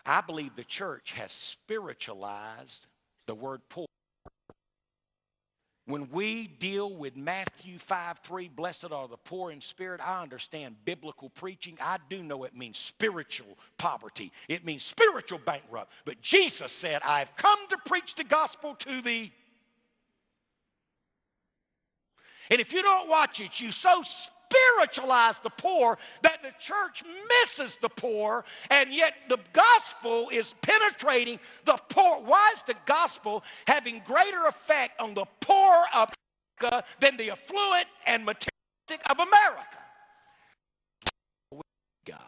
I believe the church has spiritualized the word poor. When we deal with Matthew 5:3, blessed are the poor in spirit, I understand biblical preaching. I do know it means spiritual poverty. It means spiritual bankrupt. But Jesus said, I've come to preach the gospel to thee. And if you don't watch it, you so spiritualize the poor that the church misses the poor, and yet the gospel is penetrating the poor. Why is the gospel having greater effect on the poor of Africa than the affluent and materialistic of America? God.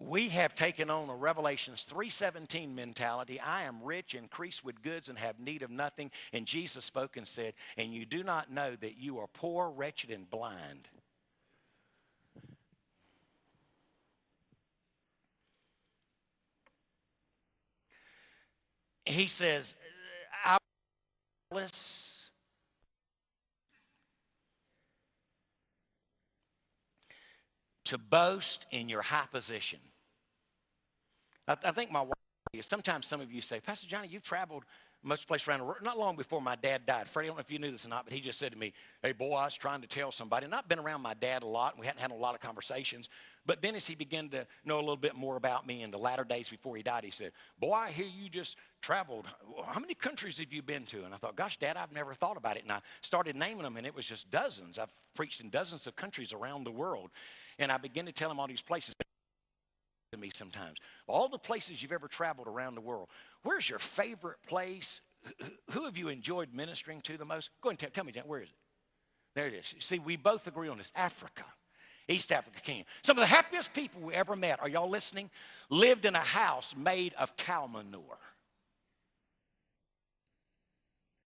We have taken on a Revelations 3:17 mentality. I am rich, increased with goods, and have need of nothing. And Jesus spoke and said, and you do not know that you are poor, wretched, and blind. He says, I was to boast in your high position. I think my wife, sometimes some of you say, Pastor Johnny, you've traveled most places around the world. Not long before my dad died. Freddie, I don't know if you knew this or not, but he just said to me, hey, boy, I was trying to tell somebody. And I've been around my dad a lot, and we hadn't had a lot of conversations. But then as he began to know a little bit more about me in the latter days before he died, he said, boy, I hear you just traveled. How many countries have you been to? And I thought, gosh, Dad, I've never thought about it. And I started naming them, and it was just dozens. I've preached in dozens of countries around the world. And I began to tell him all these places. To me sometimes, all the places you've ever traveled around the world, where's your favorite place? Who have you enjoyed ministering to the most? Go ahead and tell me, Jan, where is it? There it is. See, we both agree on this. Africa, East Africa, Kenya. Some of the happiest people we ever met, are y'all listening? Lived in a house made of cow manure.